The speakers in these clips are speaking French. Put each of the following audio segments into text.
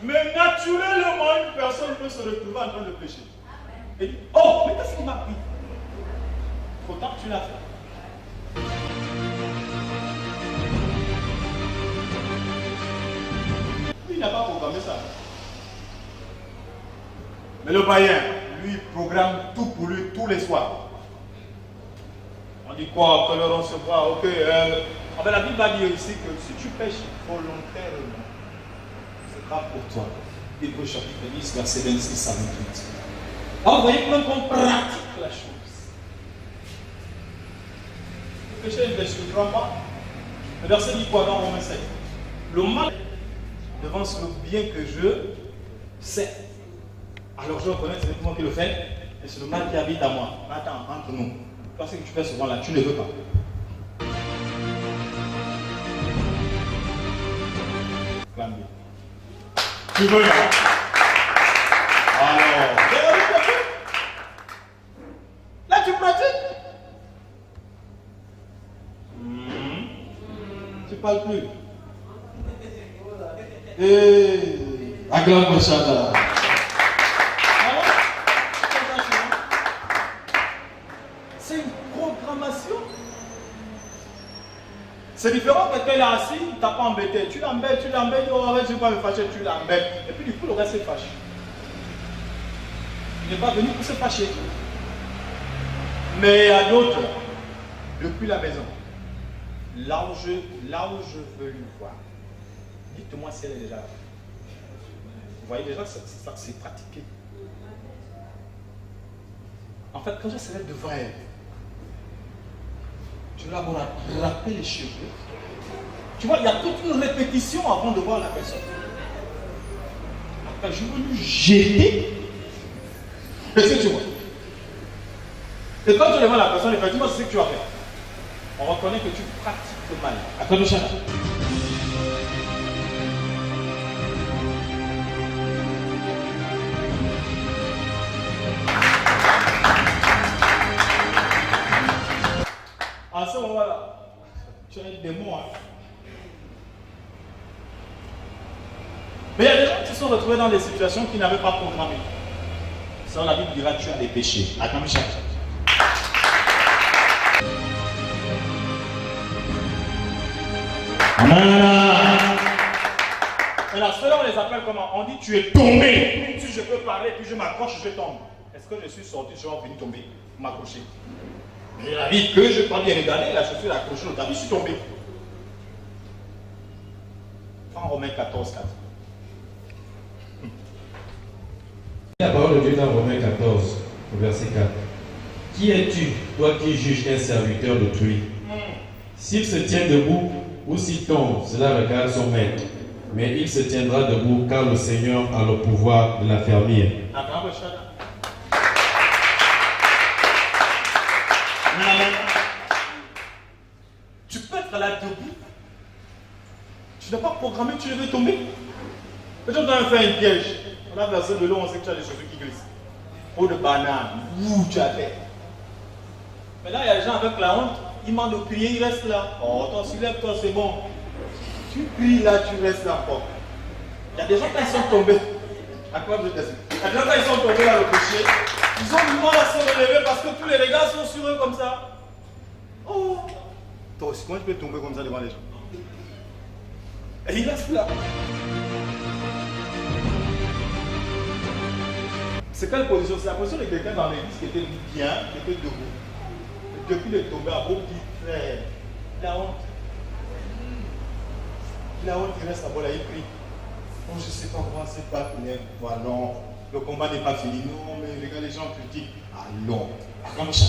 Mais naturellement, une personne peut se retrouver en train de pécher. Et dit, oh, mais qu'est-ce qu'il m'a pris? Pourtant, tu l'as fait. Il n'a pas programmé ça. Mais le païen, lui, il programme tout pour lui tous les soirs. On dit quoi? Que l'on se voit, ok. La Bible va dire ici que si tu pêches volontairement, c'est grave pour toi. Hébreux chapitre 10, verset 26 à 28. Alors, vous voyez même qu'on pratique la chose. Le péché ne destruira pas. Le verset dit quoi dans Romains 7? Le mal devance le bien que je sais. Alors je reconnais que c'est moi qui le fais, et c'est le mal qui habite à moi. Attends, entre nous. Parce que tu fais souvent là, tu ne veux pas. Tu veux là. Alors, là tu pratiques. Tu parles plus. Et acclame Chata. C'est une programmation. C'est différent que quelqu'un est assis, il t'a pas embêté. Tu l'embêtes, oh arrête, je ne vais pas me fâcher, tu l'embêtes. Et puis du coup, le reste est fâché. Il n'est pas venu pour se fâcher. Mais à d'autres, depuis la maison, là où je veux lui voir, dites-moi si elle est déjà là. Vous voyez déjà que c'est pratiqué. En fait, quand je serai devant elle, tu vas attraper les cheveux. Tu vois, il y a toute une répétition avant de voir la personne. Après, je veux lui jeter. Qu'est-ce que tu vois? Et quand tu devant la personne, effectivement, c'est ce que tu vas faire. On reconnaît que tu pratiques le mal. Attends, le chien. À ce moment-là, tu as un démon. Mais il y a des gens qui se sont retrouvés dans des situations qu'ils n'avaient pas programmées. Ça, la Bible dira tu as des péchés. Attends, Michel. Maintenant, ceux-là, on les appelle comment? On dit tu es tombé. Si je peux parler, puis je m'accroche, je tombe. Est-ce que je suis sorti, je suis venu tomber, m'accrocher? Mais la vie que je n'ai pas bien regardé, là je suis accroché au tapis, je suis tombé. En Romains 14, 4. La parole de Dieu dans Romains 14, au verset 4. Qui es-tu, toi qui juges un serviteur d'autrui? S'il se tient debout ou s'il tombe, cela regarde son maître. Mais il se tiendra debout car le Seigneur a le pouvoir de l'affermir. Tu peux être là debout. Tu n'as pas programmé, tu devais tomber. Peut-être qu'on a fait un piège. On a versé de l'eau, on sait que tu as des chaussures qui glissent. Peau de banane, ouh, tu as fait. Mais là, il y a des gens avec la honte, ils demandent de prier, ils restent là. Oh, toi, lève-toi, c'est bon. Tu pries là, tu restes là encore. Il y a des gens qui sont tombés. À quoi je te dis? Il y a des gens qui sont tombés dans le péché. Ils ont du mal à se relever parce que tous les regards sont sur eux comme ça. Oh! Toi aussi, comment tu peux tomber comme ça devant les gens? Et il reste là. C'est quelle position? C'est la position de quelqu'un dans l'église qui était bien, qui était debout. Et depuis de tomber à beau petit frère, la honte. La honte, il reste là-bas, là, il prie. Oh, je ne sais pas comment c'est pas fini. Voilà, non, le combat n'est pas fini. Non, mais regarde les gens critiquent. Allons, comme ça.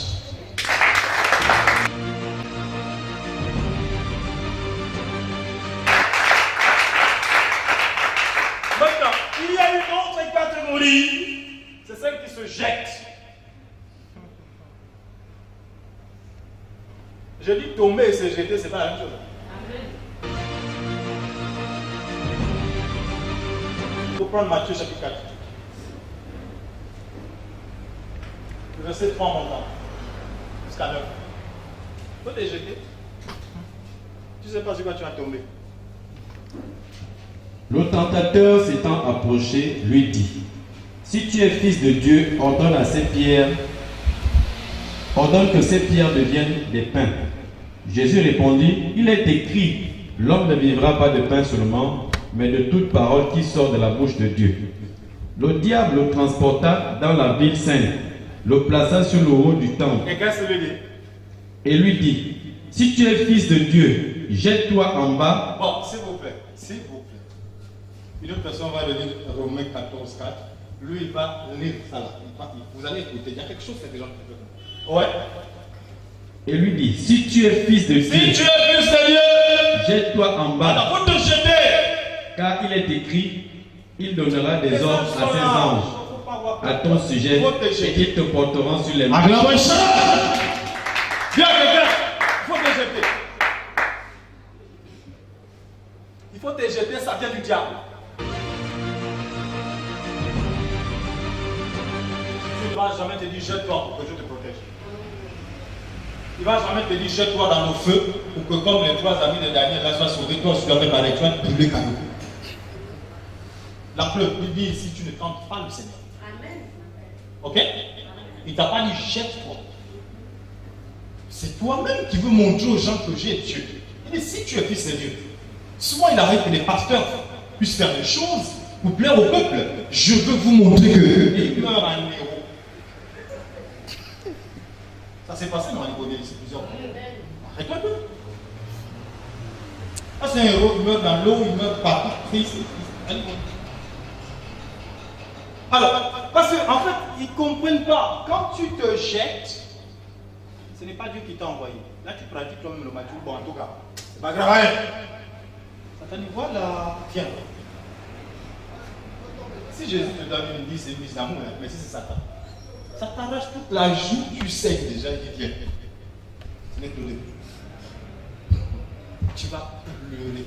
Maintenant, il y a une autre catégorie. C'est celle qui se jette. Je dis tomber et se jeter, c'est pas la même chose. Il faut prendre Matthieu chapitre 4. Le verset 3 montant. Jusqu'à 9. Il faut te jeter. Tu ne sais pas sur quoi tu vas tomber. Le tentateur s'étant approché, lui dit, si tu es fils de Dieu, ordonne que ces pierres deviennent des pains. Jésus répondit, il est écrit, l'homme ne vivra pas de pain seulement, mais de toute parole qui sort de la bouche de Dieu. Le diable le transporta dans la ville sainte, le plaça sur le haut du temple. Et qu'est-ce qu'il lui dit? Et lui dit, si tu es fils de Dieu, jette-toi en bas. Bon, s'il vous plaît, s'il vous plaît. Une autre personne va lire Romains 14, 4. Lui, il va lire ça là. Vous allez écouter, il y a quelque chose que les gens peuvent. Ouais. Et lui dit, si tu es fils de Dieu, Si tu es fils de Dieu, jette-toi en bas. alors faut te jeter. Car il est écrit, il donnera des ordres à ses anges à ton sujet et ils te porteront sur les mains. Acclamez ça. Viens, quelqu'un. Il faut te jeter. Il faut te jeter, ça vient du diable. Il ne va jamais te dire jette-toi pour que Dieu te protège. Il ne va jamais te dire jette-toi dans le feu pour que comme les 3 amis de Daniel là soient sauvés, toi aussi tu dois faire pareil, tu vas brûler cadeau. La preuve, il dit si tu ne tentes pas le Seigneur. Amen. Ok? Il ne t'a pas dit jette-toi. C'est toi-même qui veux montrer aux gens que j'ai Dieu. Il dit si tu es fils de Dieu. Souvent il arrive que les pasteurs puissent faire des choses pour plaire au peuple. Je veux vous montrer que il meurt un héros. Ça s'est passé dans la Bible ici plusieurs fois. Arrête un peu. Ah, c'est un héros, il meurt dans l'eau, il meurt partout, triste. Alors, parce qu'en fait, ils ne comprennent pas. Quand tu te jettes, ce n'est pas Dieu qui t'a envoyé. Là, tu pratiques toi-même le matou. Bon, en tout cas, c'est pas grave. Hein? Ça dit, voilà, tiens. Si Jésus te donne une vie, c'est une vie d'amour, hein? Mais si c'est Satan, ça t'arrache toute la joue, tu sais déjà, il dit, tiens, tu n'es que le début. Tu vas pleurer.